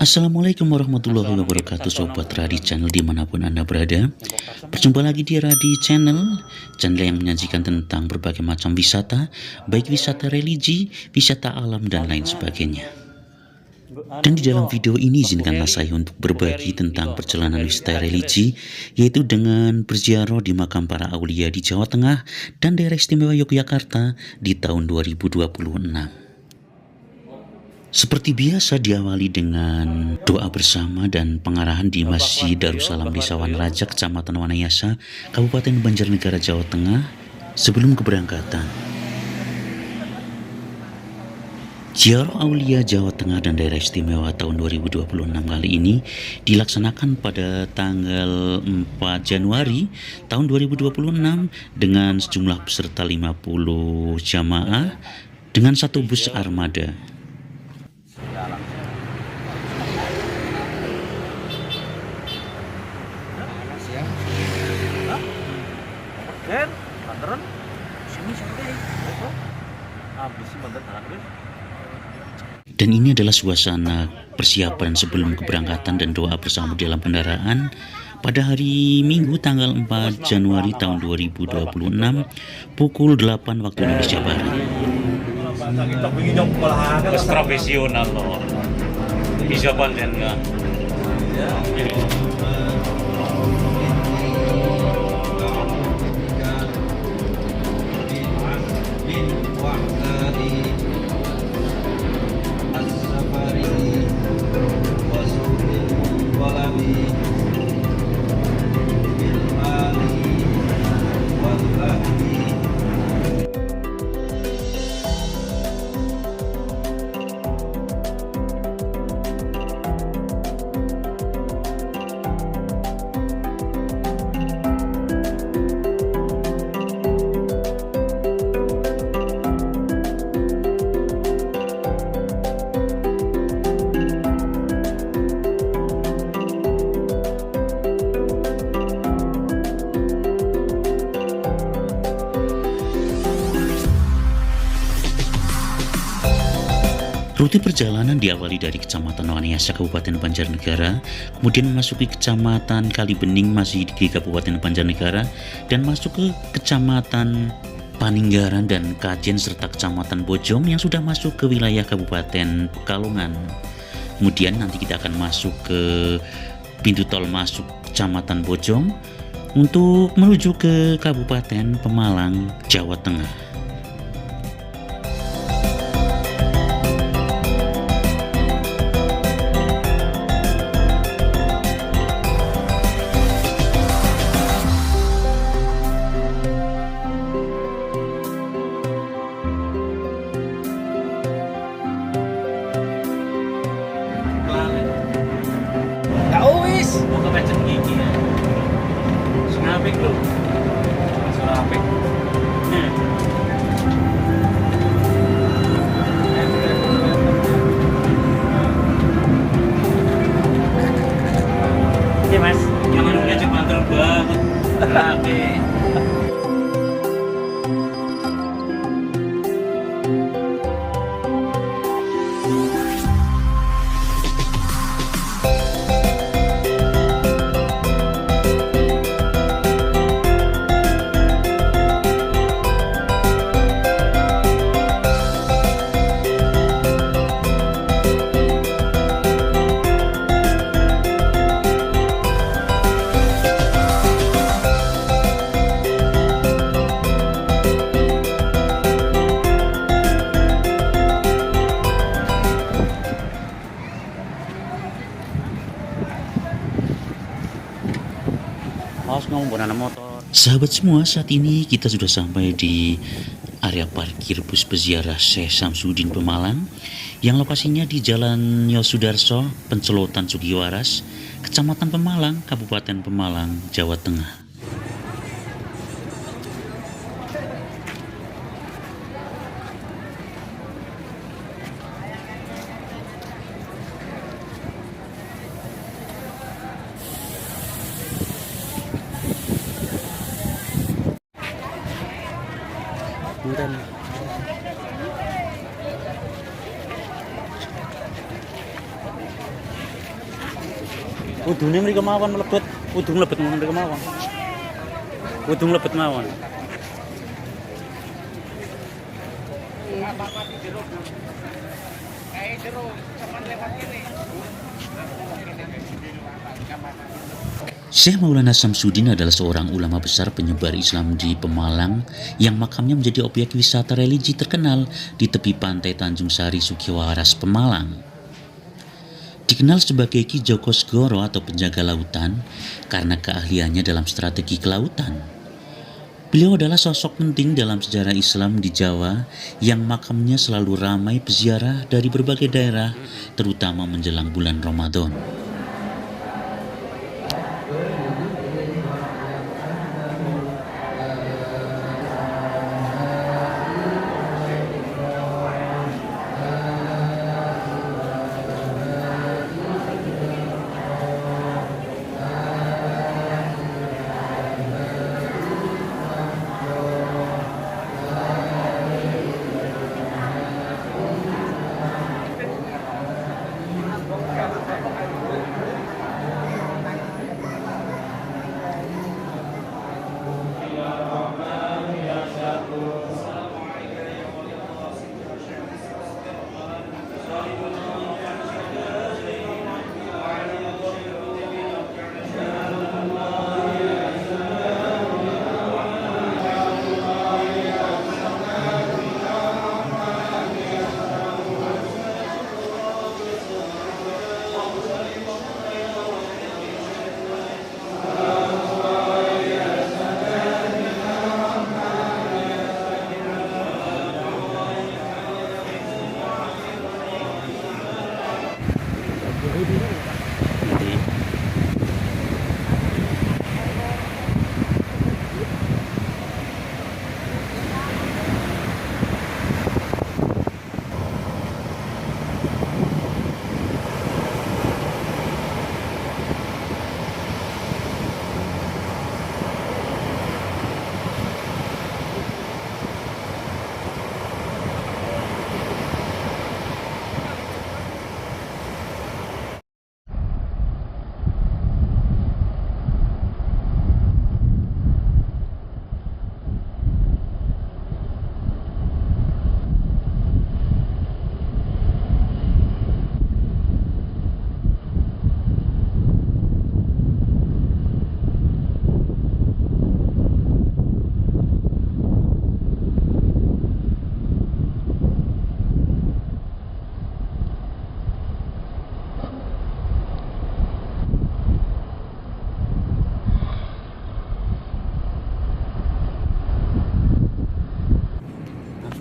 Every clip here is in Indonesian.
Assalamualaikum warahmatullahi wabarakatuh, Sobat Radi Channel dimanapun Anda berada. Berjumpa lagi di Radi Channel yang menyajikan tentang berbagai macam wisata, baik wisata religi, wisata alam, dan lain sebagainya. Dan di dalam video ini izinkanlah saya untuk berbagi tentang perjalanan wisata religi, yaitu dengan berziarah di makam para aulia di Jawa Tengah dan daerah istimewa Yogyakarta di tahun 2026. Seperti biasa diawali dengan doa bersama dan pengarahan di Masjid Darussalam Desa Wanraja, Kecamatan Wanayasa, Kabupaten Banjarnegara, Jawa Tengah sebelum keberangkatan. Ziarah Aulia Jawa Tengah dan Daerah Istimewa tahun 2026 kali ini dilaksanakan pada tanggal 4 Januari tahun 2026 dengan sejumlah peserta 50 jamaah dengan satu bus armada. Dan ini adalah suasana persiapan sebelum keberangkatan dan doa bersama dalam kendaraan pada hari Minggu tanggal 4 Januari tahun 2026 pukul 8 waktu Indonesia Barat. Profesional loh, bisa balen nggak? Rute perjalanan diawali dari Kecamatan Wanayasa, Kabupaten Banjarnegara, kemudian memasuki Kecamatan Kalibening, masih di Kabupaten Banjarnegara, dan masuk ke Kecamatan Paninggaran dan Kajen, serta Kecamatan Bojong yang sudah masuk ke wilayah Kabupaten Pekalongan. Kemudian nanti kita akan masuk ke pintu tol masuk Kecamatan Bojong untuk menuju ke Kabupaten Pemalang, Jawa Tengah. Mas, jangan ngajak mantel banget. Oke. Sahabat semua, saat ini kita sudah sampai di area parkir bus peziarah Syekh Samsudin Pemalang yang lokasinya di Jalan Yosudarso, Pencelotan Sugiwaras, Kecamatan Pemalang, Kabupaten Pemalang, Jawa Tengah. Dan Kudune mriko mawon mlebet, kudu mlebet mriko mawon. Kudu mlebet mawon. Syekh Maulana Samsudin adalah seorang ulama besar penyebar Islam di Pemalang yang makamnya menjadi objek wisata religi terkenal di tepi pantai Tanjung Sari, Sukiwaras, Pemalang. Dikenal sebagai Ki Joko Segoro atau penjaga lautan karena keahliannya dalam strategi kelautan. Beliau adalah sosok penting dalam sejarah Islam di Jawa yang makamnya selalu ramai peziarah dari berbagai daerah, terutama menjelang bulan Ramadan.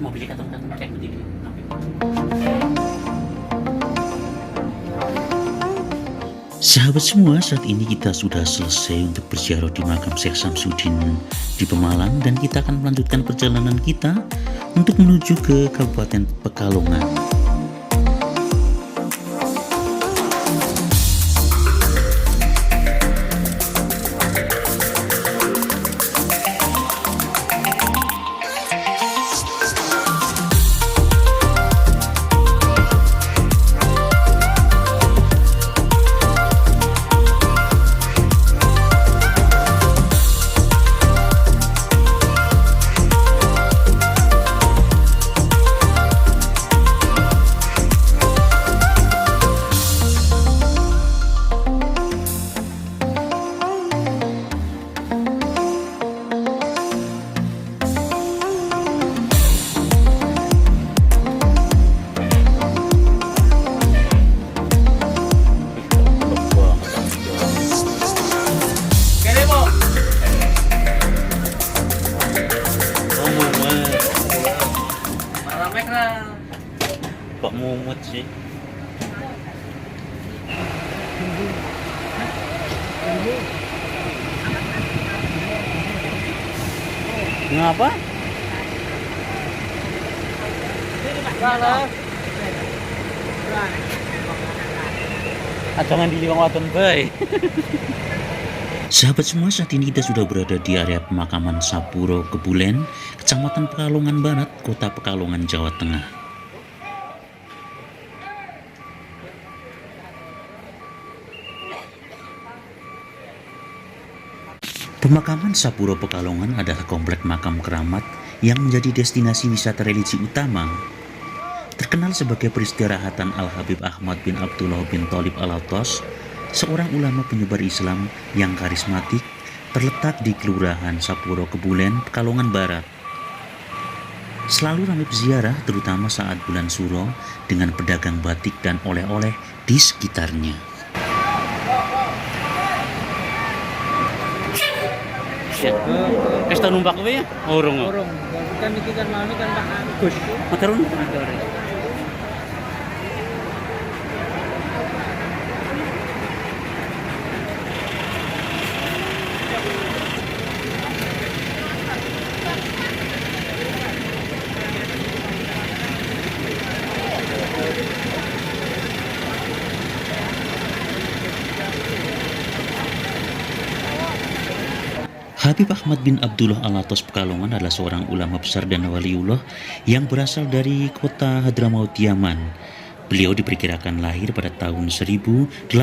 Mobilnya katong cek begini. Sahabat semua, saat ini kita sudah selesai untuk berziarah di makam Syekh Samsudin di Pemalang dan kita akan melanjutkan perjalanan kita untuk menuju ke Kabupaten Pekalongan. Pak Mumet sih. Ngapa? Jangan di liwang waton bae. Sahabat semua, saat ini kita sudah berada di area pemakaman Sapuro Kebulen, Kecamatan Pekalongan Barat, Kota Pekalongan, Jawa Tengah. Pemakaman Sapuro Pekalongan adalah komplek makam keramat yang menjadi destinasi wisata religi utama. Terkenal sebagai peristirahatan Al-Habib Ahmad bin Abdullah bin Thalib Al-Athos, seorang ulama penyebar Islam yang karismatik, terletak di Kelurahan Sapuro Kebulen, Pekalongan Barat. Selalu ramai peziarah terutama saat bulan Suro dengan pedagang batik dan oleh-oleh di sekitarnya. Ya. Pesta numpak kowe ya? Urung. Urung, kan iki kan mau kan Pak Agus. Maturun. Habib Ahmad bin Abdullah Al-Athos Pekalongan adalah seorang ulama besar dan waliullah yang berasal dari kota Hadramaut Yaman. Beliau diperkirakan lahir pada tahun 1836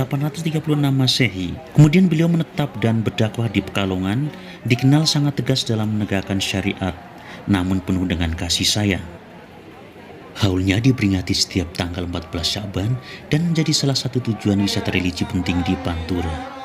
Masehi. Kemudian beliau menetap dan berdakwah di Pekalongan, dikenal sangat tegas dalam menegakkan syariat, namun penuh dengan kasih sayang. Haulnya diperingati setiap tanggal 14 Syaban dan menjadi salah satu tujuan wisata religi penting di Pantura.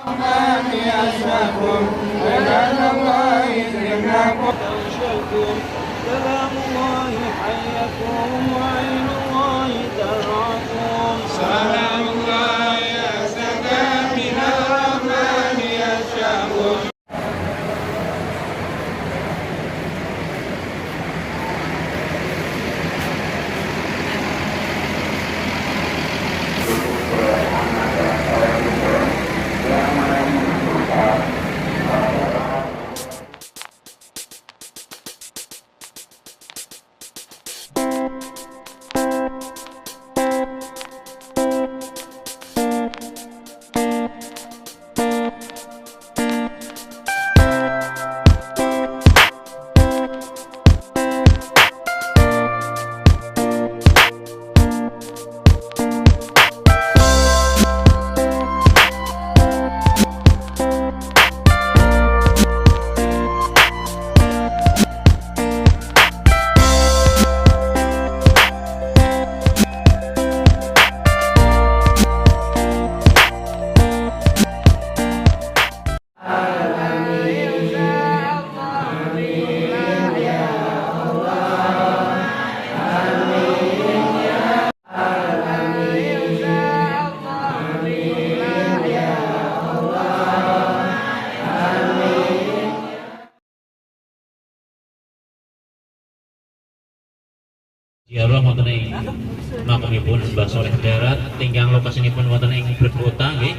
Ya Allah wonten ing makamipun Mbah Soleh Darat tinggang lokasinipun wonten ing Brebota nggih.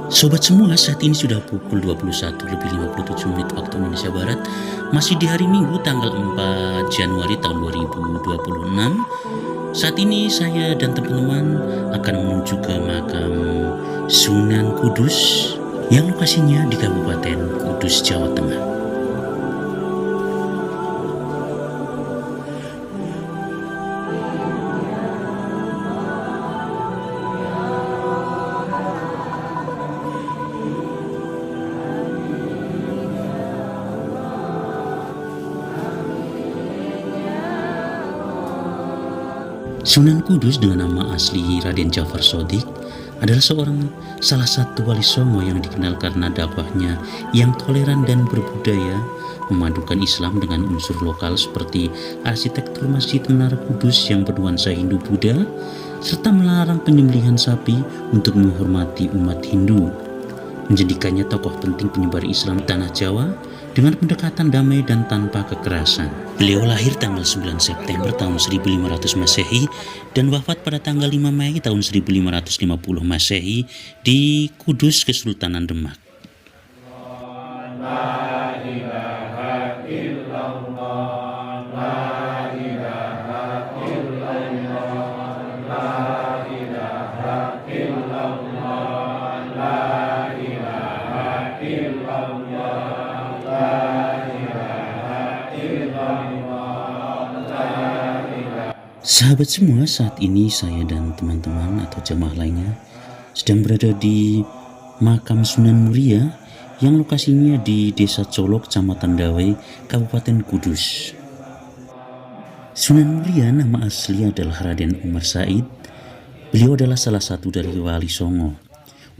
Sobat semua, saat ini sudah pukul 21:57 waktu Indonesia Barat. Masih di hari Minggu tanggal 4 Januari tahun 2026. Saat ini saya dan teman-teman akan menuju ke makam Sunan Kudus yang lokasinya di Kabupaten Kudus, Jawa Tengah. Sunan Kudus dengan nama asli Raden Jafar Shodiq adalah salah satu wali songo yang dikenal karena dakwahnya yang toleran dan berbudaya, memadukan Islam dengan unsur lokal seperti arsitektur Masjid Menara Kudus yang bernuansa Hindu-Buddha, serta melarang penyembelihan sapi untuk menghormati umat Hindu, menjadikannya tokoh penting penyebar Islam tanah Jawa dengan pendekatan damai dan tanpa kekerasan. Beliau lahir tanggal 9 September tahun 1500 Masehi dan wafat pada tanggal 5 Mei tahun 1550 Masehi di Kudus, Kesultanan Demak. Sahabat semua, saat ini saya dan teman-teman atau jamaah lainnya sedang berada di makam Sunan Muria yang lokasinya di Desa Colok, Kecamatan Dawai, Kabupaten Kudus. Sunan Muria nama asli adalah Raden Umar Said. Beliau adalah salah satu dari Wali Songo,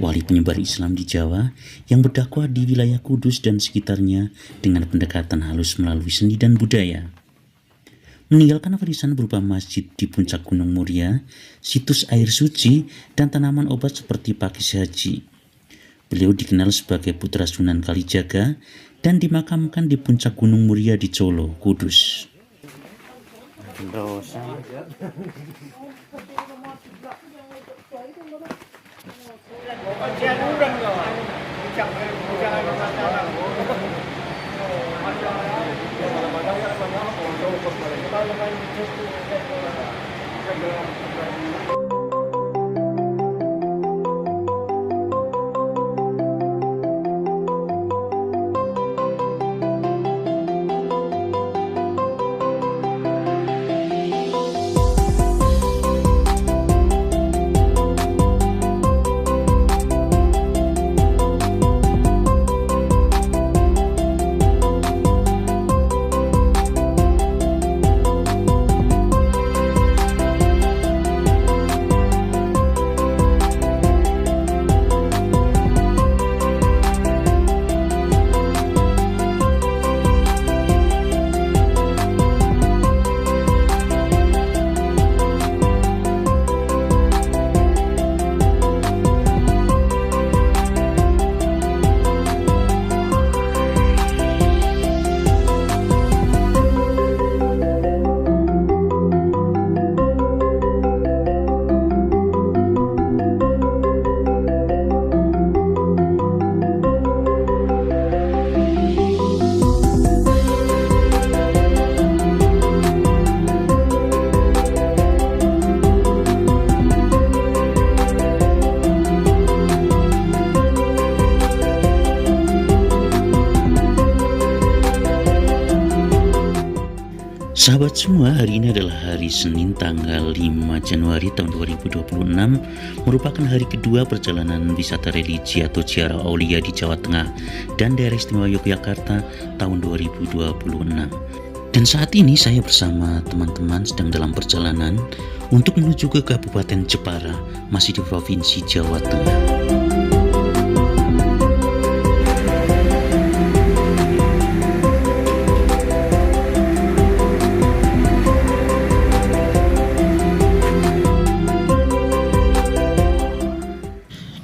wali penyebar Islam di Jawa yang berdakwah di wilayah Kudus dan sekitarnya dengan pendekatan halus melalui seni dan budaya. Meninggalkan warisan berupa masjid di puncak Gunung Muria, situs air suci, dan tanaman obat seperti pakis haji. Beliau dikenal sebagai putra Sunan Kalijaga dan dimakamkan di puncak Gunung Muria di Colo, Kudus. Sahabat semua, hari ini adalah hari Senin tanggal 5 Januari tahun 2026, merupakan hari kedua perjalanan wisata religi atau ziarah aulia di Jawa Tengah dan daerah istimewa Yogyakarta tahun 2026. Dan saat ini saya bersama teman-teman sedang dalam perjalanan untuk menuju ke Kabupaten Jepara, masih di Provinsi Jawa Tengah.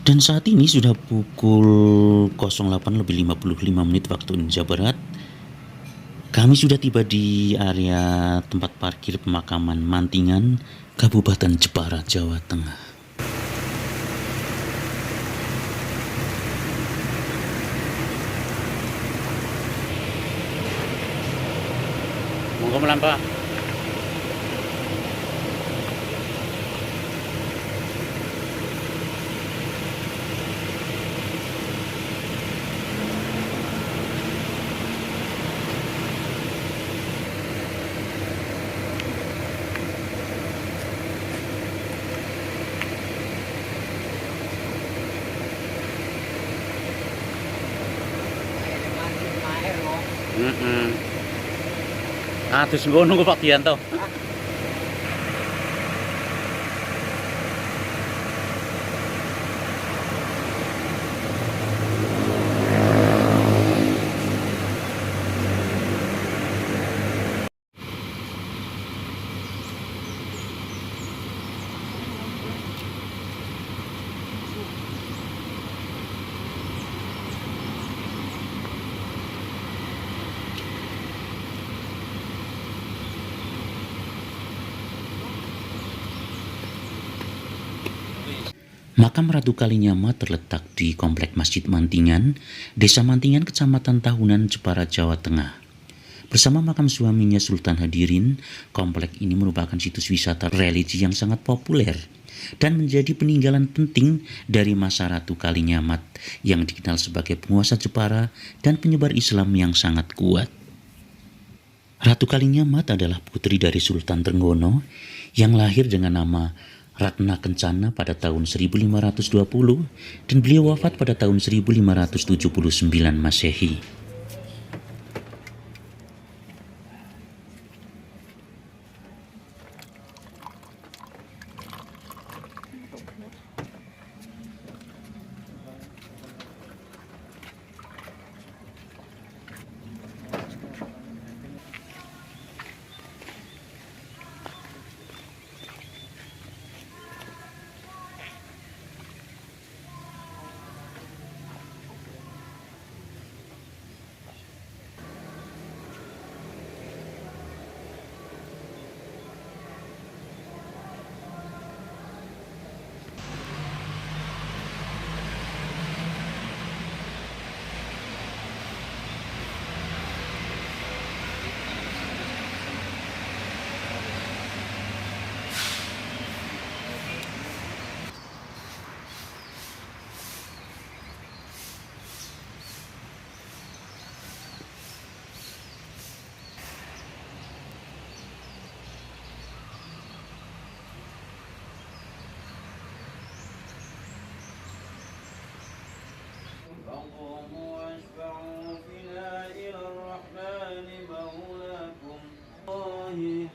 Dan saat ini sudah pukul 08.55 waktu Indonesia Barat. Kami sudah tiba di area tempat parkir pemakaman Mantingan, Kabupaten Jepara, Jawa Tengah. Monggo melampah. Terus gue nunggu Pak Dianto. Makam Ratu Kalinyamat terletak di Komplek Masjid Mantingan, Desa Mantingan, Kecamatan Tahunan, Jepara, Jawa Tengah. Bersama makam suaminya Sultan Hadirin, komplek ini merupakan situs wisata religi yang sangat populer dan menjadi peninggalan penting dari masa Ratu Kalinyamat yang dikenal sebagai penguasa Jepara dan penyebar Islam yang sangat kuat. Ratu Kalinyamat adalah putri dari Sultan Trenggono yang lahir dengan nama Ratna Kencana pada tahun 1520 dan beliau wafat pada tahun 1579 Masehi.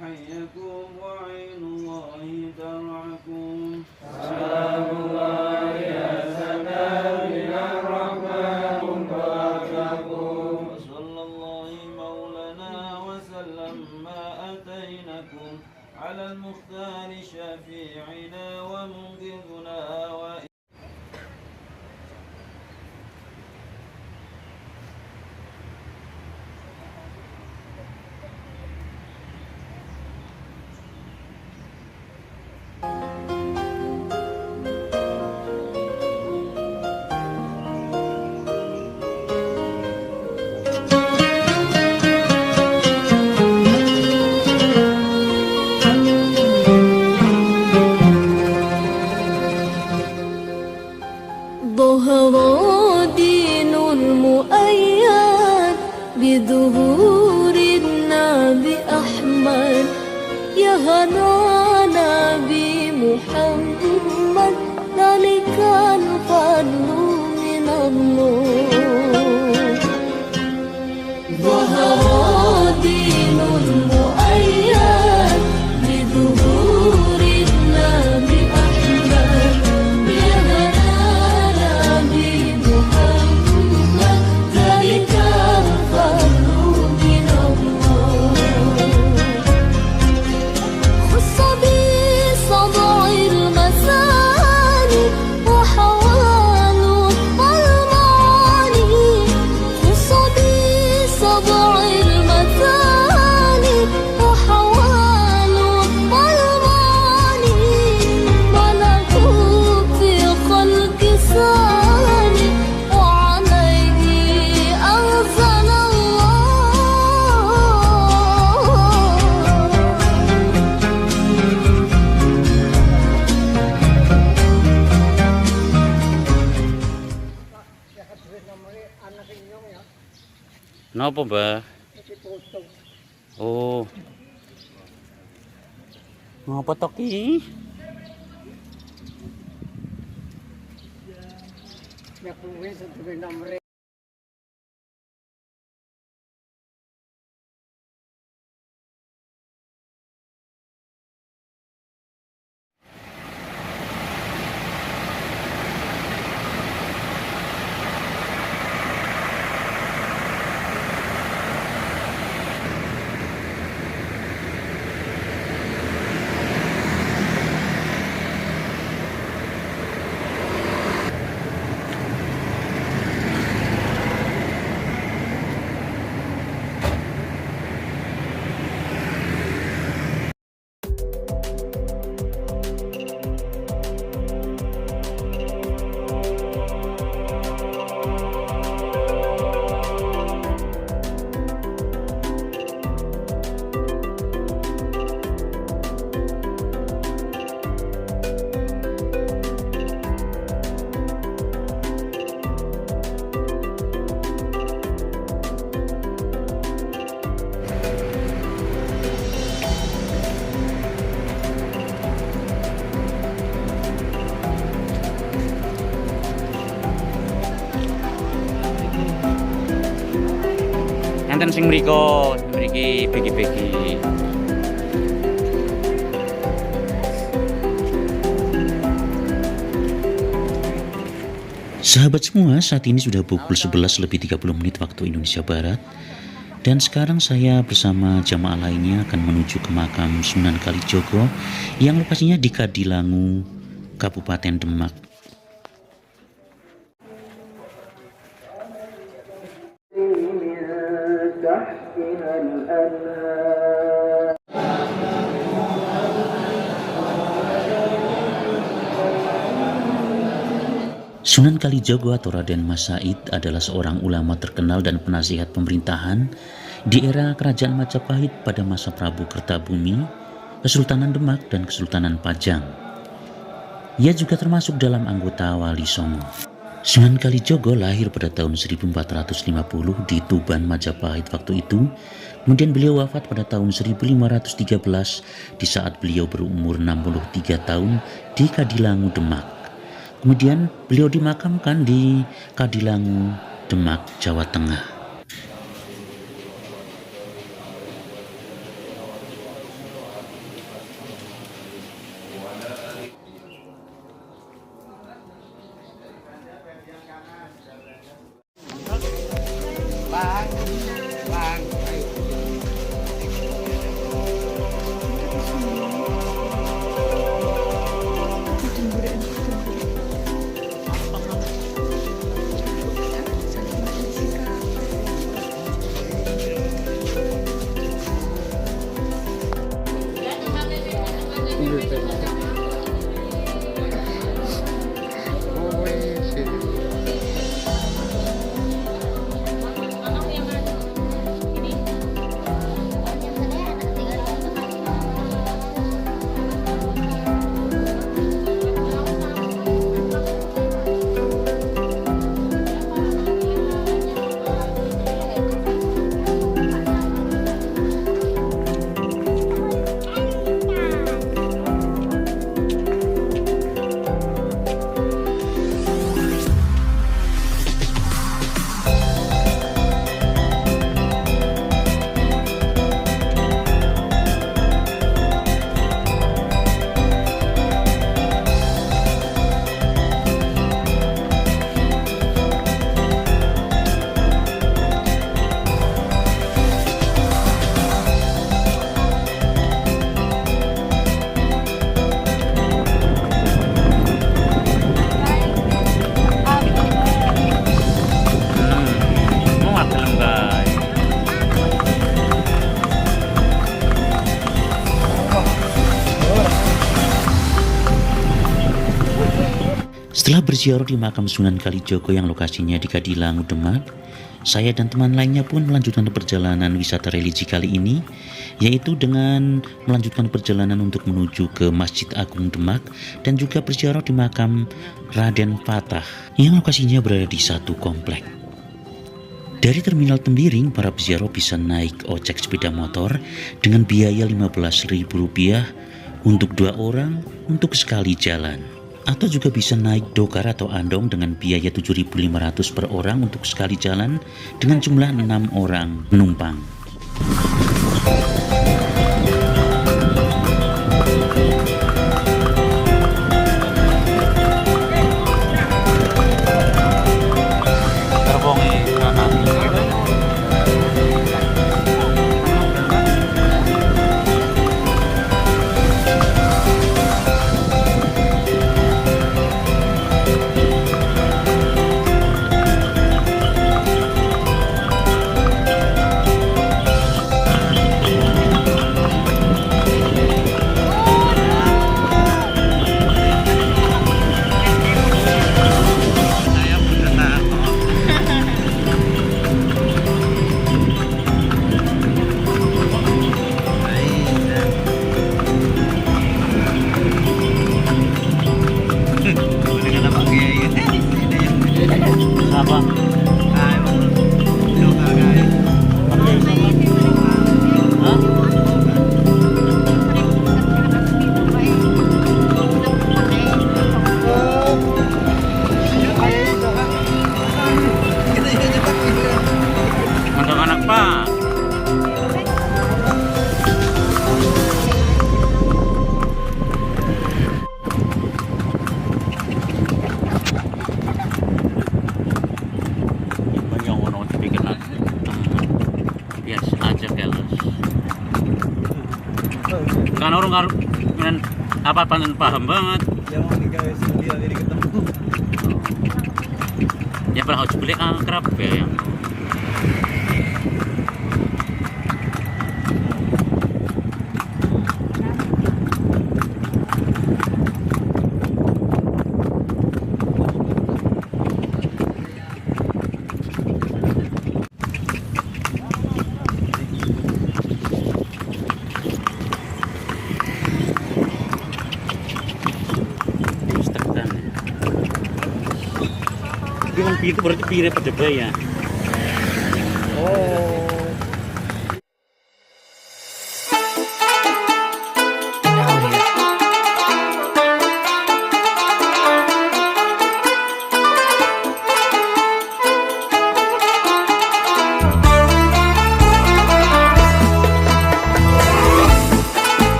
حيكم وعين الله درعكم سلام الله يا سلام يا الرحمن بارككم وصلى الله مولانا وسلم ما أتينكم على المختار شفيعنا ومنقذنا ظهر دين المؤيد بظهور النبي أحمد يا هنا نبي محمد ذلك الفضل من الله ظهر دين المؤيد بظهور النبي أحمد يا هنا نبي محمد ذلك الفضل من الله خص بصدع المثاني وحوال المعاني خص بصدع المثاني وحوال المعاني ملكوت في خلق ثاني وعليه أنزل Napa, Mbah? Oh. Ngapa to ki? Enten sing mriko, mriki begi-begi. Sahabat semua, saat ini sudah pukul 11 lebih 30 menit waktu Indonesia Barat. Dan sekarang saya bersama jamaah lainnya akan menuju ke makam Sunan Kalijogo yang lokasinya di Kadilangu, Kabupaten Demak. Sunan Kalijogo atau Raden Mas Said adalah seorang ulama terkenal dan penasihat pemerintahan di era Kerajaan Majapahit pada masa Prabu Kertabumi, Kesultanan Demak, dan Kesultanan Pajang. Ia juga termasuk dalam anggota Wali Songo. Sunan Kalijogo lahir pada tahun 1450 di Tuban, Majapahit waktu itu. Kemudian beliau wafat pada tahun 1513 di saat beliau berumur 63 tahun di Kadilangu, Demak. Kemudian beliau dimakamkan di Kadilangu, Demak, Jawa Tengah. Setelah berziarah di makam Sunan Kalijogo yang lokasinya di Kadilangu, Demak, saya dan teman lainnya pun melanjutkan perjalanan wisata religi kali ini, yaitu dengan melanjutkan perjalanan untuk menuju ke Masjid Agung Demak dan juga berziarah di makam Raden Patah yang lokasinya berada di satu komplek. Dari Terminal Tembiring, para peziarah bisa naik ojek sepeda motor dengan biaya Rp15.000 untuk 2 orang untuk sekali jalan. Atau juga bisa naik dokar atau andong dengan biaya Rp7.500 per orang untuk sekali jalan dengan jumlah 6 orang penumpang. kan orang karo men apa panen paham banget. Dia mau nikah dia jadi ketemu. Ya pernah harus beli akrab ya yang. Dia kan itu berarti pire pada ya. Oh.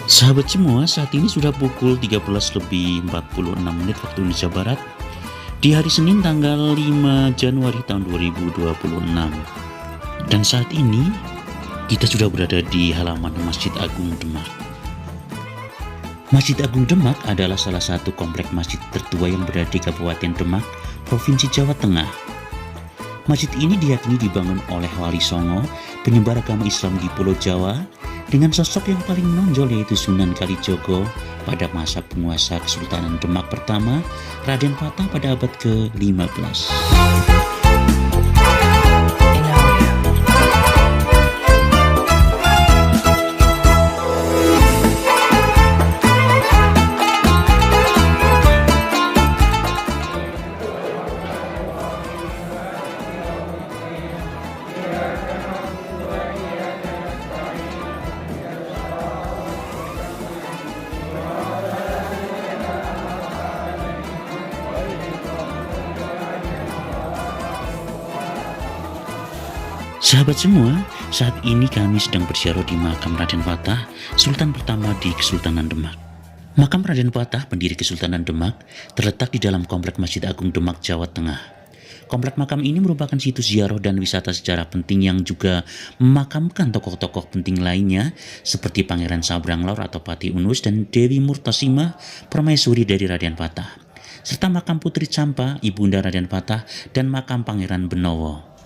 Sahabat semua, saat ini sudah pukul 13.46 waktu Indonesia Barat di hari Senin tanggal 5 Januari tahun 2026. Dan saat ini kita sudah berada di halaman Masjid Agung Demak. Masjid Agung Demak adalah salah satu komplek masjid tertua yang berada di Kabupaten Demak, Provinsi Jawa Tengah. Masjid ini diyakini dibangun oleh Wali Songo, penyebar agama Islam di Pulau Jawa, dengan sosok yang paling menonjol yaitu Sunan Kalijogo pada masa penguasa Kesultanan Demak pertama, Raden Patah pada abad ke-15. Sahabat semua, saat ini kami sedang berziarah di makam Raden Patah, Sultan pertama di Kesultanan Demak. Makam Raden Patah, pendiri Kesultanan Demak, terletak di dalam Komplek Masjid Agung Demak, Jawa Tengah. Komplek makam ini merupakan situs ziarah dan wisata sejarah penting yang juga memakamkan tokoh-tokoh penting lainnya seperti Pangeran Sabrang Laur atau Pati Unus dan Dewi Murtasimah, permaisuri dari Raden Patah, serta makam Putri Campa, ibunda Raden Patah, dan makam Pangeran Benowo.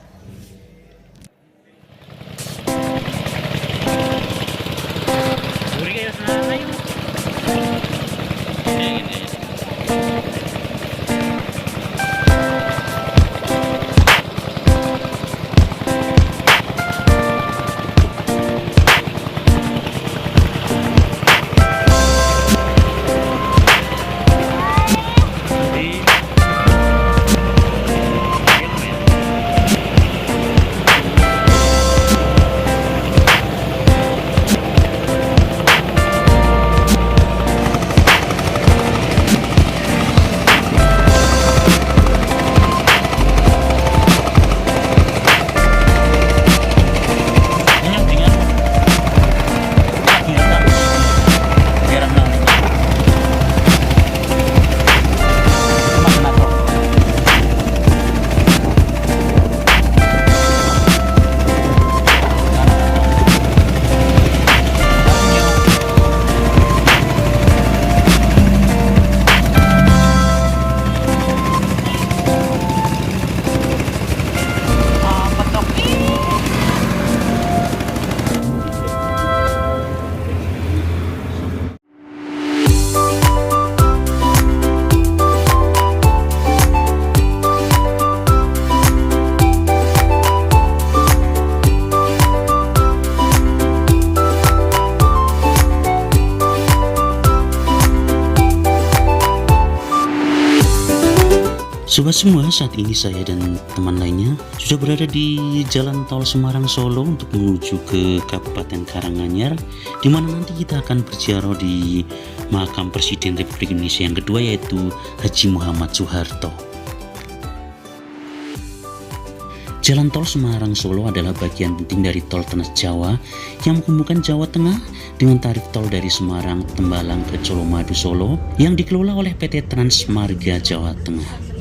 Sobat semua, saat ini saya dan teman lainnya sudah berada di Jalan Tol Semarang Solo untuk menuju ke Kabupaten Karanganyar, di mana nanti kita akan berziarah di makam Presiden Republik Indonesia yang kedua, yaitu Haji Muhammad Soeharto. Jalan Tol Semarang Solo adalah bagian penting dari Tol Trans Jawa yang menghubungkan Jawa Tengah dengan tarif tol dari Semarang, Tembalang ke Colomadu Solo yang dikelola oleh PT Transmarga Jawa Tengah,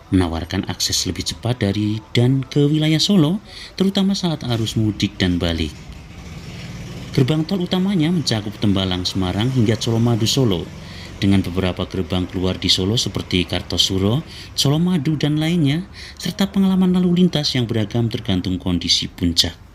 menawarkan akses lebih cepat dari dan ke wilayah Solo, terutama saat arus mudik dan balik. Gerbang tol utamanya mencakup Tembalang Semarang hingga Colomadu Solo, dengan beberapa gerbang keluar di Solo seperti Kartosuro, Colomadu, dan lainnya, serta pengalaman lalu lintas yang beragam tergantung kondisi puncak.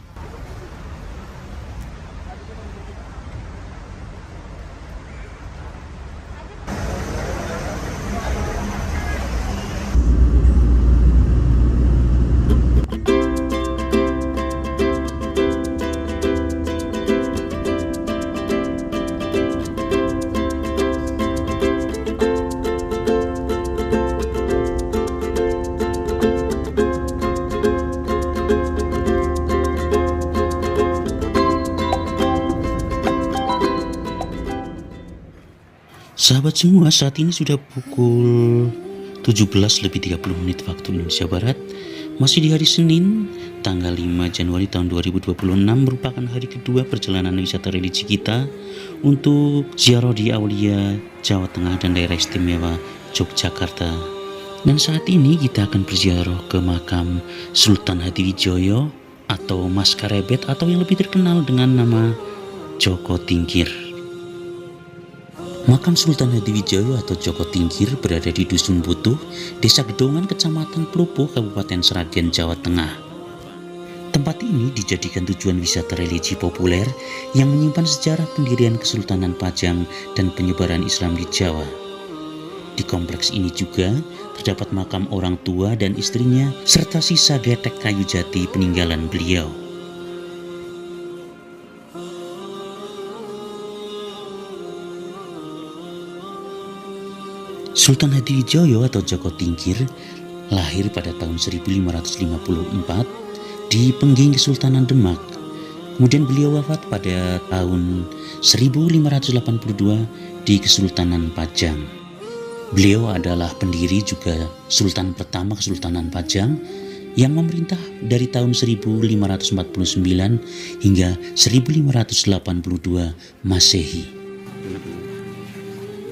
Sahabat semua, saat ini sudah pukul 17:30 waktu Indonesia Barat. Masih di hari Senin, tanggal 5 Januari tahun 2026, merupakan hari kedua perjalanan wisata religi kita untuk ziarah di Aulia, Jawa Tengah dan daerah istimewa Yogyakarta. Dan saat ini kita akan berziarah ke makam Sultan Hadiwijoyo atau Mas Karebet, atau yang lebih terkenal dengan nama Joko Tingkir. Makam Sultan Hadiwijoyo atau Joko Tingkir berada di Dusun Butuh, Desa Gedongan, Kecamatan Pelupuh, Kabupaten Sragen, Jawa Tengah. Tempat ini dijadikan tujuan wisata religi populer yang menyimpan sejarah pendirian Kesultanan Pajang dan penyebaran Islam di Jawa. Di kompleks ini juga terdapat makam orang tua dan istrinya serta sisa getek kayu jati peninggalan beliau. Sultan Hadiwijoyo atau Joko Tingkir lahir pada tahun 1554 di Pengging Kesultanan Demak. Kemudian beliau wafat pada tahun 1582 di Kesultanan Pajang. Beliau adalah pendiri juga Sultan pertama Kesultanan Pajang yang memerintah dari tahun 1549 hingga 1582 Masehi.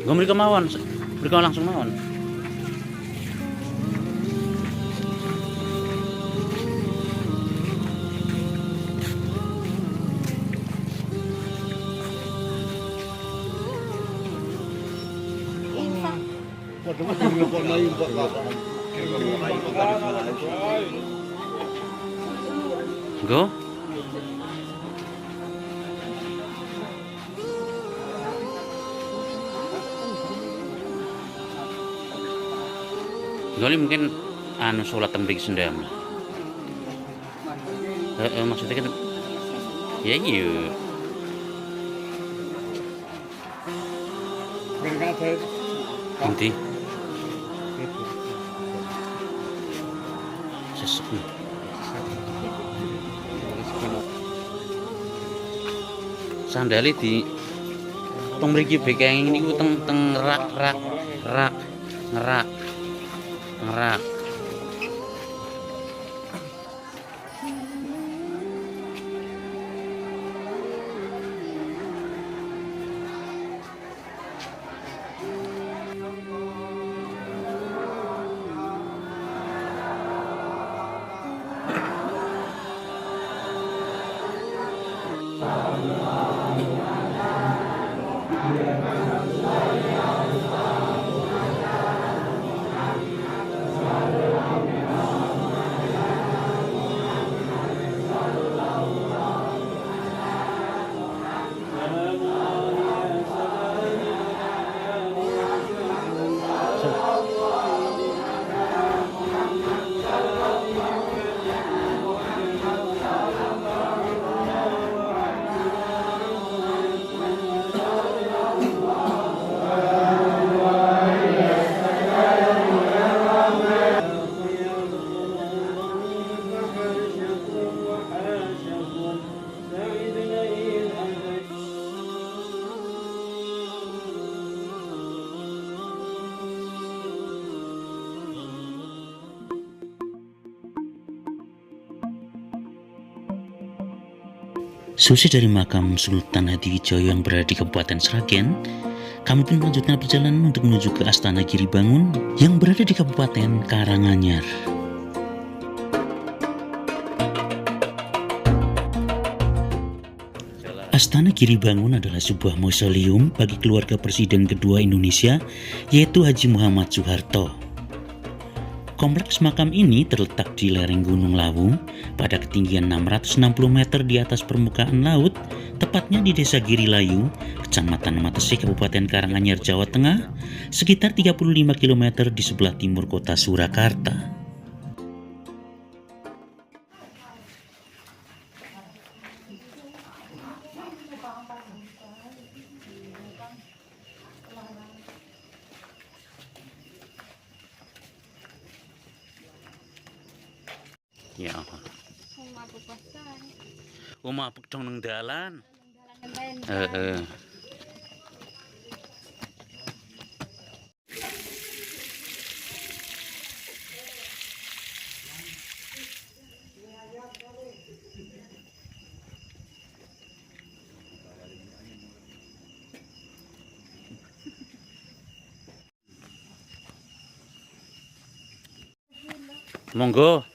Gue mereka mawon, mereka langsung mawon. Go. Goli mungkin anu sholat teng mriki sendam. Maksudnya kan ya iya. Nanti sesek. Sandali di teng mriki bekeng niku teng rak ngerak. Selesai dari makam Sultan Hadiwijoyo yang berada di Kabupaten Sragen, kami pun melanjutkan perjalanan untuk menuju ke Astana Giribangun yang berada di Kabupaten Karanganyar. Astana Giribangun adalah sebuah mausoleum bagi keluarga Presiden kedua Indonesia, yaitu Haji Muhammad Soeharto. Kompleks makam ini terletak di lereng Gunung Lawu pada ketinggian 660 meter di atas permukaan laut, tepatnya di Desa Girilayu, Kecamatan Matesi, Kabupaten Karanganyar, Jawa Tengah, sekitar 35 km di sebelah timur kota Surakarta. Ya, mabuk dong nang dalan. Monggo.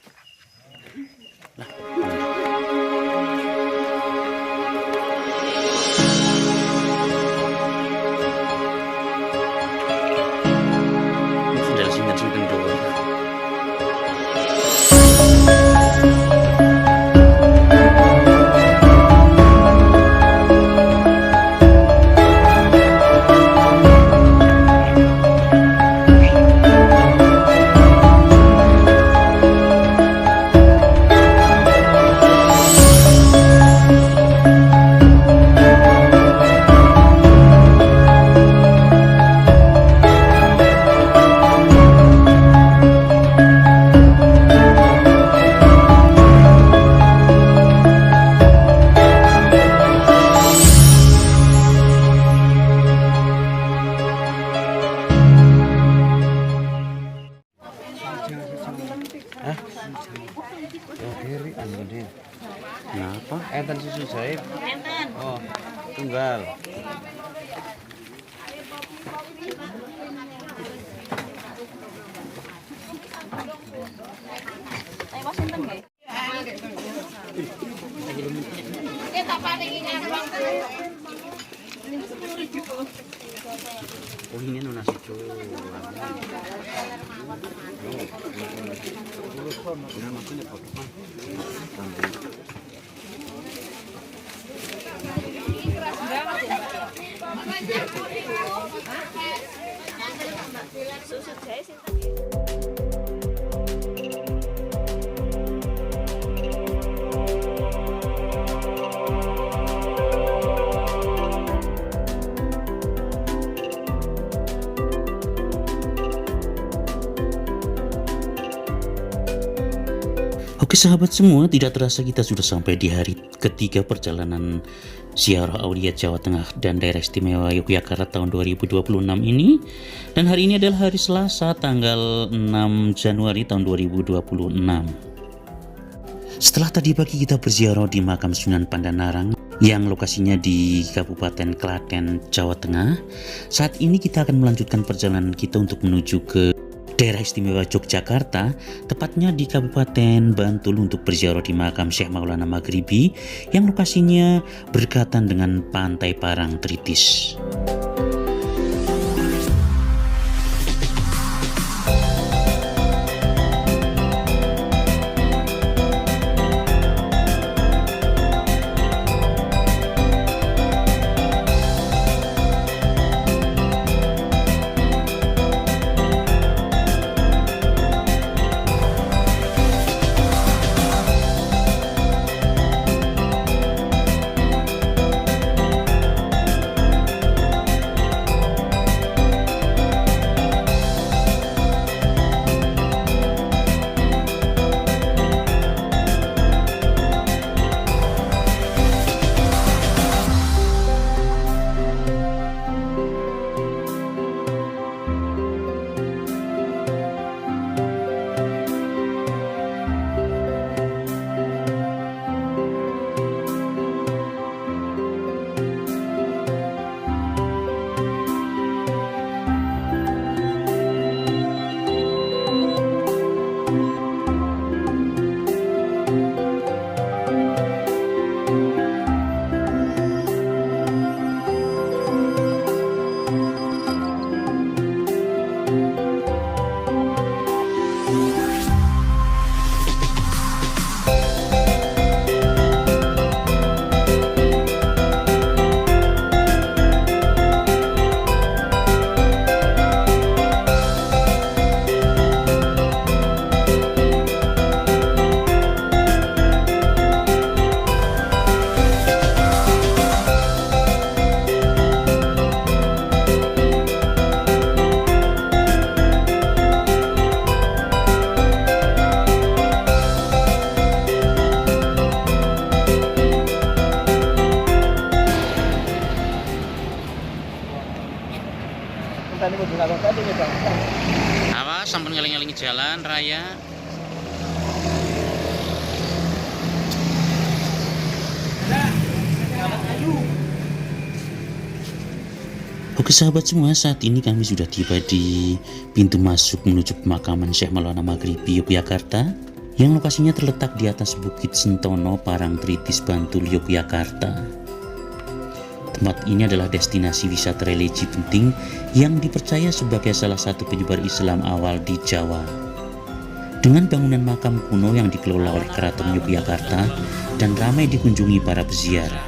Kenapa? Enten susu jaib. Enten. Oh, tunggal. Oh ini nasi coba. Oke sahabat semua, tidak terasa kita sudah sampai di hari ketiga perjalanan Ziarah Aulia Jawa Tengah dan Daerah Istimewa Yogyakarta tahun 2026 ini. Dan hari ini adalah hari Selasa tanggal 6 Januari tahun 2026. Setelah tadi pagi kita berziarah di makam Sunan Pandanarang yang lokasinya di Kabupaten Klaten, Jawa Tengah, saat ini kita akan melanjutkan perjalanan kita untuk menuju ke Daerah Istimewa Yogyakarta, tepatnya di Kabupaten Bantul untuk berziarah di makam Syekh Maulana Maghribi yang lokasinya berdekatan dengan Pantai Parangtritis. sampun ngeling-eling jalan raya. Oke sahabat semua, saat ini kami sudah tiba di pintu masuk menuju pemakaman Syekh Maulana Maghribi Yogyakarta yang lokasinya terletak di atas Bukit Sentono, Parangtritis, Bantul, Yogyakarta. Tempat ini adalah destinasi wisata religi penting yang dipercaya sebagai salah satu penyebar Islam awal di Jawa. Dengan bangunan makam kuno yang dikelola oleh Keraton Yogyakarta dan ramai dikunjungi para peziarah.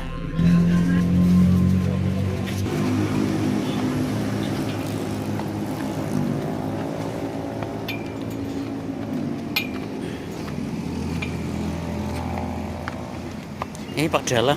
Ini Pak Dala.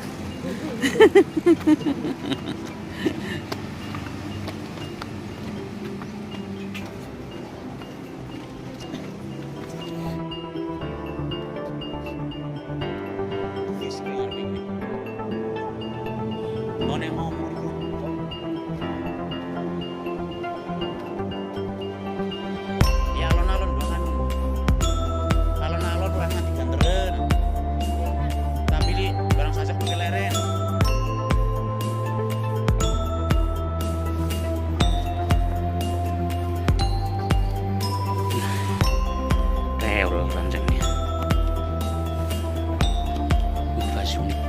Ya alon-alon banget. Alon-alon banget diganteren. Tapi di barang saja pakai leren. Teol ranjangnya. Unik.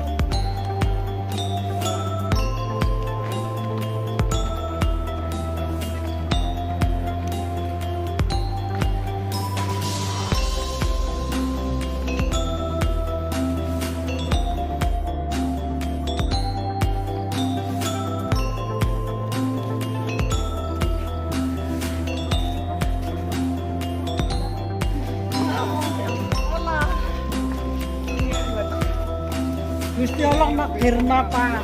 Gusti Allah nakdir napa?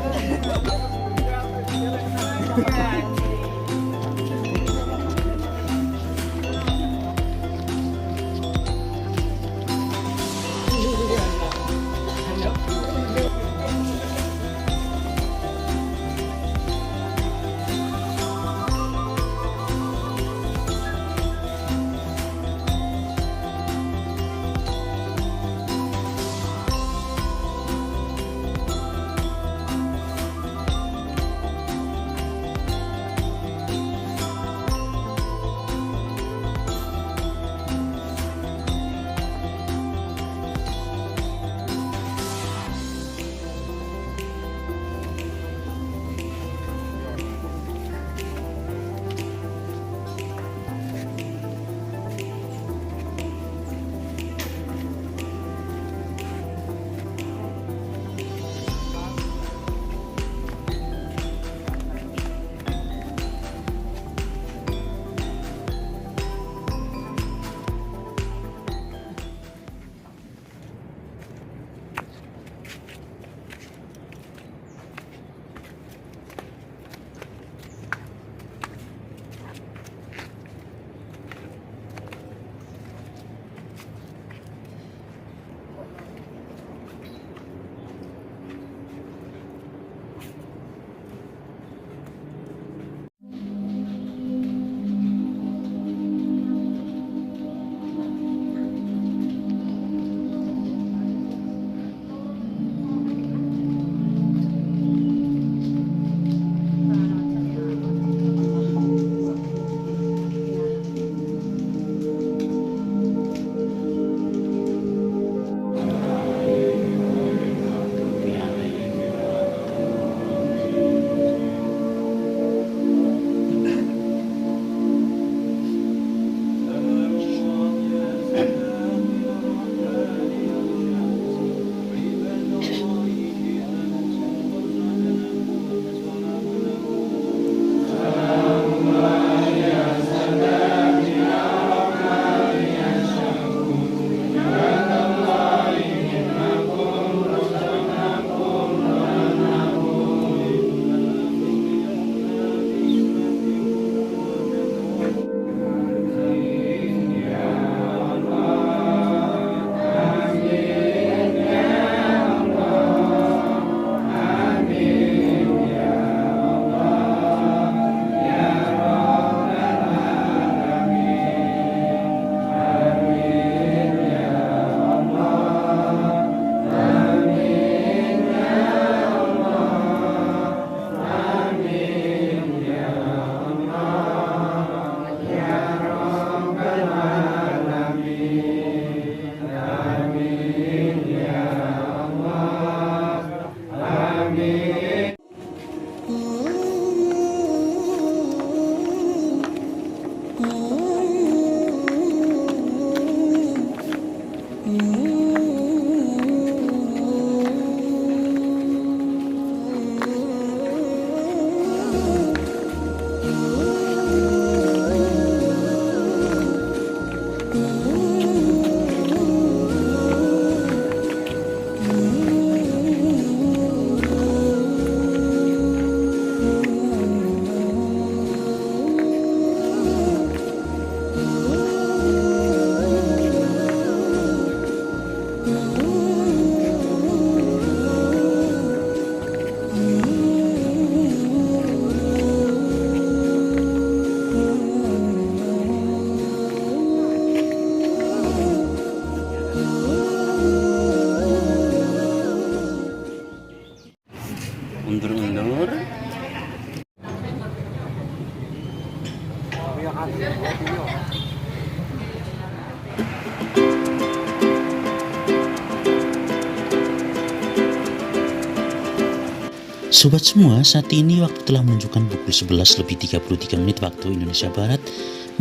Sobat semua, saat ini waktu telah menunjukkan pukul 11:33 waktu Indonesia Barat,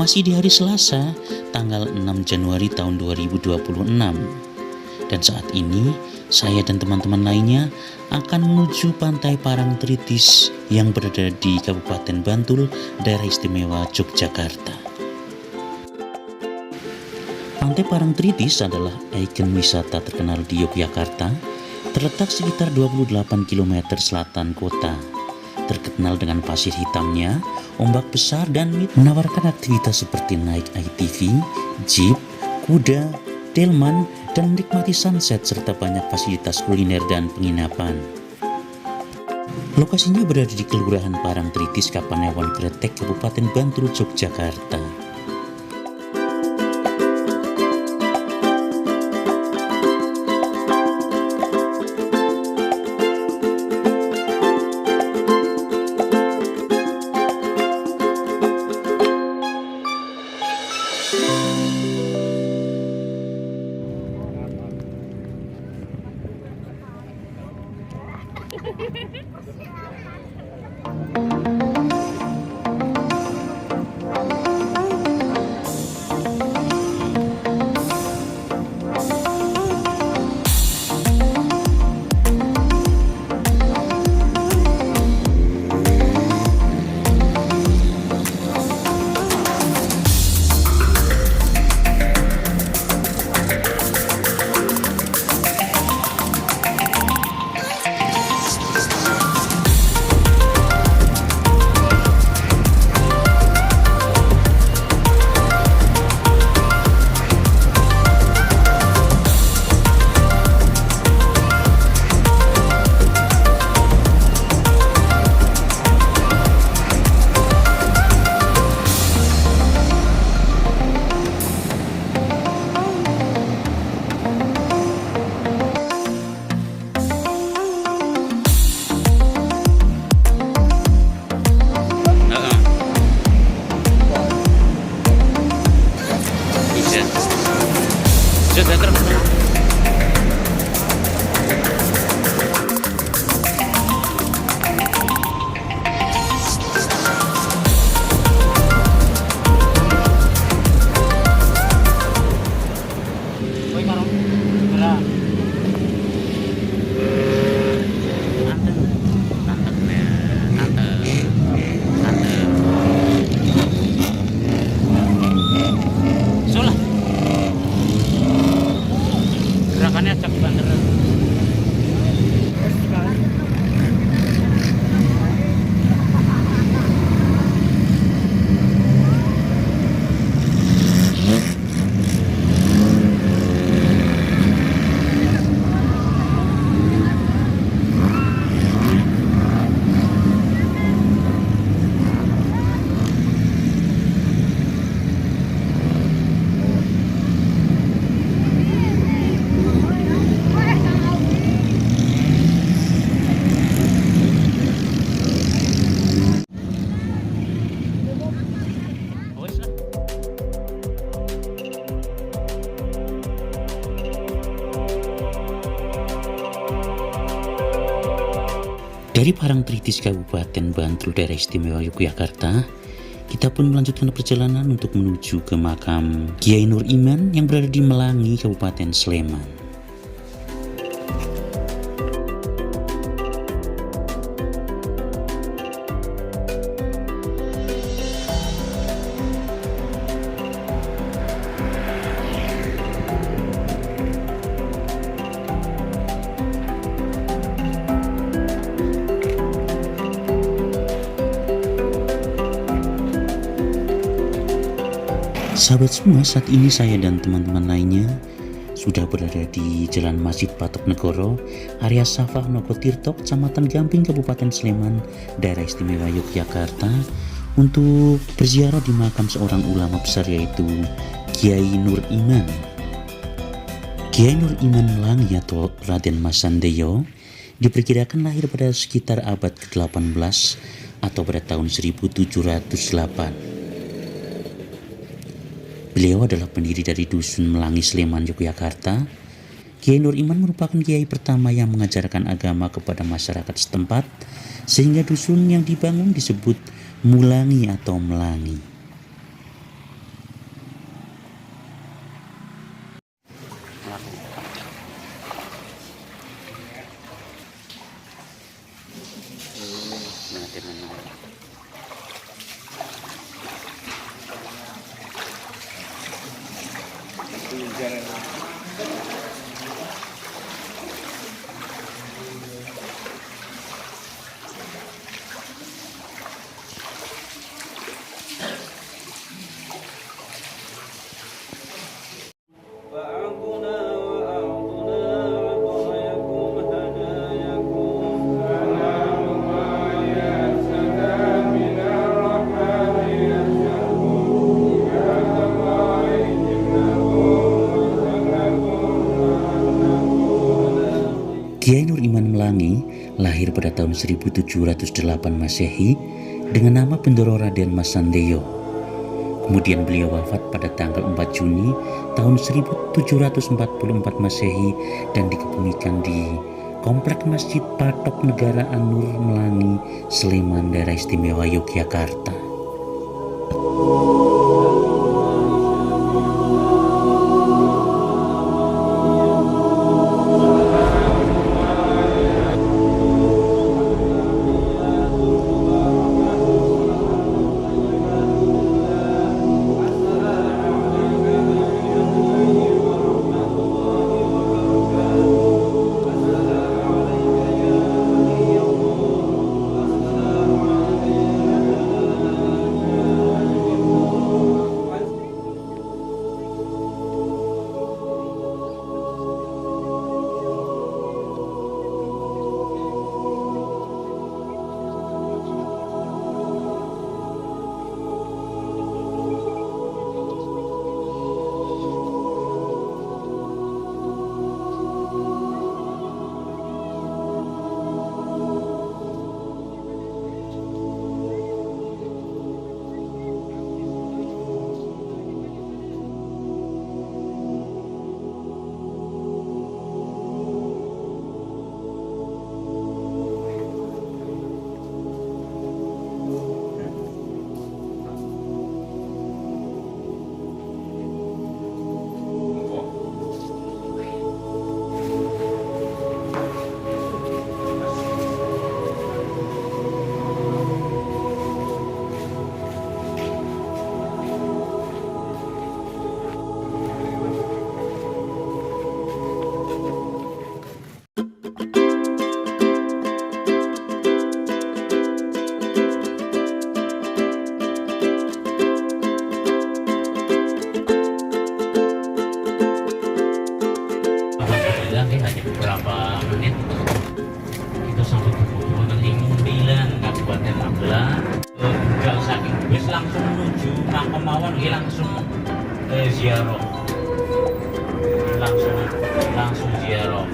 masih di hari Selasa, tanggal 6 Januari tahun 2026. Dan saat ini, saya dan teman-teman lainnya akan menuju Pantai Parangtritis yang berada di Kabupaten Bantul, Daerah Istimewa Yogyakarta. Pantai Parangtritis adalah ikon wisata terkenal di Yogyakarta, terletak sekitar 28 km selatan kota. Terkenal dengan pasir hitamnya, ombak besar, dan menawarkan aktivitas seperti naik ATV, jeep, kuda, delman, dan menikmati sunset serta banyak fasilitas kuliner dan penginapan. Lokasinya berada di Kelurahan Parangtritis, Kapanewon Kretek, Kabupaten Bantul, Yogyakarta. Dari Parangtritis, Kabupaten Bantul, Daerah Istimewa Yogyakarta, kita pun melanjutkan perjalanan untuk menuju ke makam Kiai Nur Iman yang berada di Melangi, Kabupaten Sleman. Sahabat semua, saat ini saya dan teman-teman lainnya sudah berada di Jalan Masjid Patok Negoro, area Safah Nogotirto, Kecamatan Gamping, Kabupaten Sleman, Daerah Istimewa Yogyakarta, untuk berziarah di makam seorang ulama besar, yaitu Kiai Nur Iman. Kiai Nur Iman Melangi atau Raden Mas Sandeyo diperkirakan lahir pada sekitar abad ke-18 atau pada tahun 1708. Beliau adalah pendiri dari Dusun Melangi, Sleman, Yogyakarta. Kiai Nur Iman merupakan kiai pertama yang mengajarkan agama kepada masyarakat setempat, sehingga dusun yang dibangun disebut Mulangi atau Melangi. وأعطنا عطاياكم هداياكم Kiai Nur Iman Melangi lahir pada tahun 1708 Masehi dengan nama Bendoro Raden Mas Sandeyo. Kemudian beliau wafat pada tanggal 4 Juni tahun 1744 Masehi dan dikebumikan di Komplek Masjid Patok Negara An-Nur Melangi, Sleman, Daerah Istimewa Yogyakarta. Hanya beberapa menit itu sampai di Kebupatan Imumbilan, Kabupaten Magelang. Enggak saking wis langsung menuju makam mawon, langsung ziarah, langsung ziarah.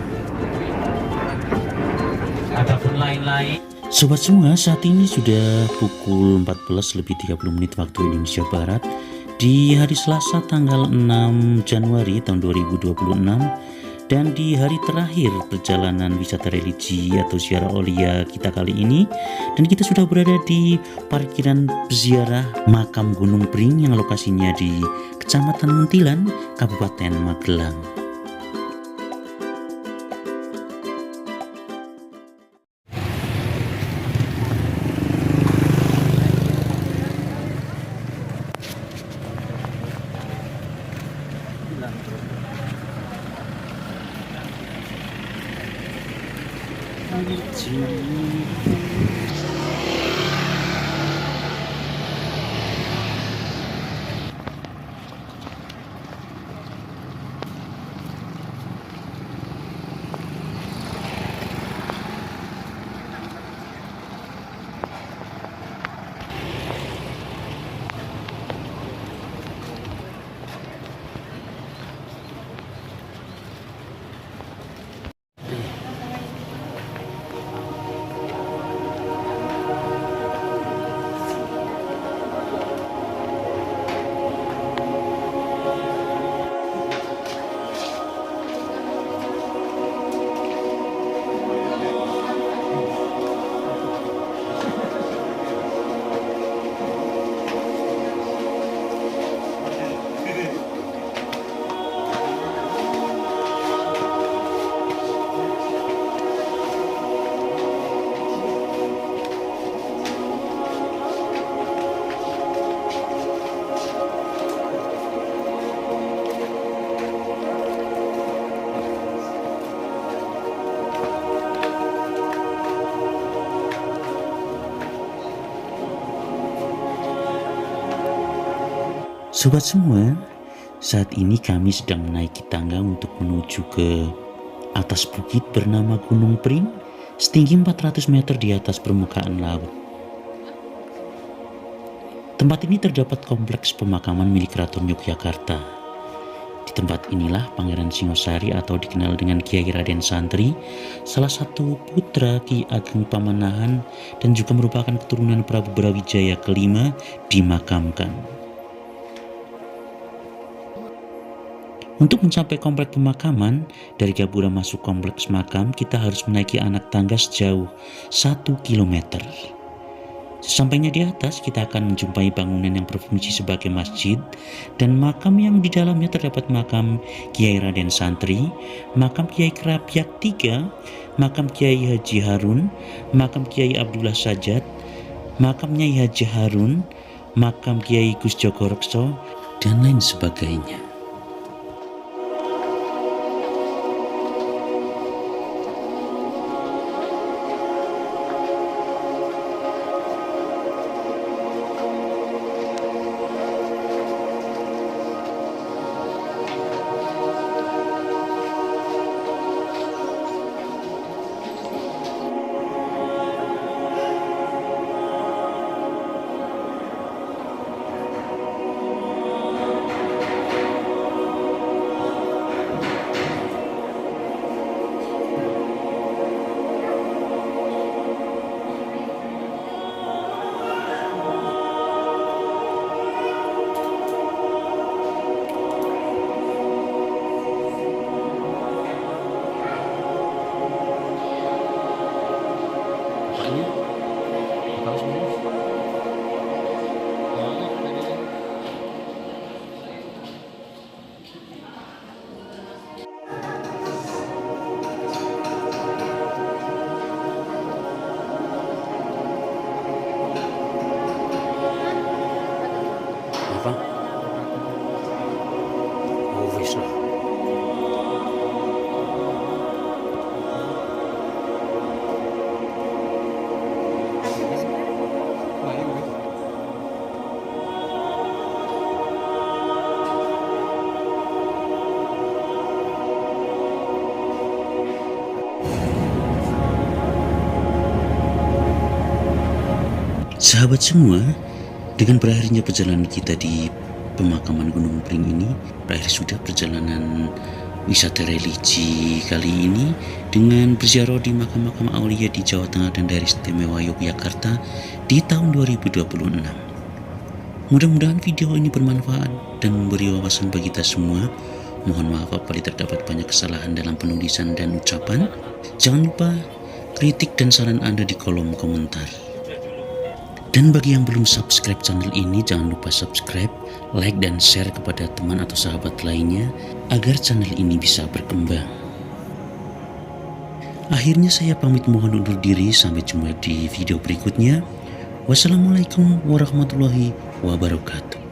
Adapun lain-lain. Sobat semua, saat ini sudah pukul 14:30 waktu Indonesia Barat di hari Selasa tanggal 6 Januari tahun 2026 dan di hari terakhir perjalanan wisata religi atau ziarah aulia kita kali ini, dan kita sudah berada di parkiran ziarah makam Gunung Pring yang lokasinya di Kecamatan Muntilan, Kabupaten Magelang. Sobat semua, saat ini kami sedang menaiki tangga untuk menuju ke atas bukit bernama Gunung Pring, setinggi 400 meter di atas permukaan laut. Tempat ini terdapat kompleks pemakaman milik Keraton Yogyakarta. Di tempat inilah Pangeran Singosari atau dikenal dengan Kiai Raden Santri, salah satu putra Ki Ageng Pamanahan dan juga merupakan keturunan Prabu Brawijaya kelima, dimakamkan. Untuk mencapai komplek pemakaman, dari Gapura masuk kompleks makam, kita harus menaiki anak tangga sejauh 1 km. Sesampainya di atas, kita akan menjumpai bangunan yang berfungsi sebagai masjid dan makam yang di dalamnya terdapat makam Kiai Raden Santri, makam Kiai Kerapiak III, makam Kiai Haji Harun, makam Kiai Abdullah Sajat, makam Nyai Haji Harun, makam Kiai Gus Jogorekso, dan lain sebagainya. Apa? Oh, wis lah. Sahabat semua, dengan berakhirnya perjalanan kita di pemakaman Gunung Pring ini, berakhir sudah perjalanan wisata religi kali ini dengan berziarah di makam-makam aulia di Jawa Tengah dan Daerah Istimewa Yogyakarta di tahun 2026. Mudah-mudahan video ini bermanfaat dan memberi wawasan bagi kita semua. Mohon maaf apabila terdapat banyak kesalahan dalam penulisan dan ucapan. Jangan lupa kritik dan saran Anda di kolom komentar. Dan bagi yang belum subscribe channel ini, jangan lupa subscribe, like, dan share kepada teman atau sahabat lainnya agar channel ini bisa berkembang. Akhirnya saya pamit mohon undur diri, sampai jumpa di video berikutnya. Wassalamualaikum warahmatullahi wabarakatuh.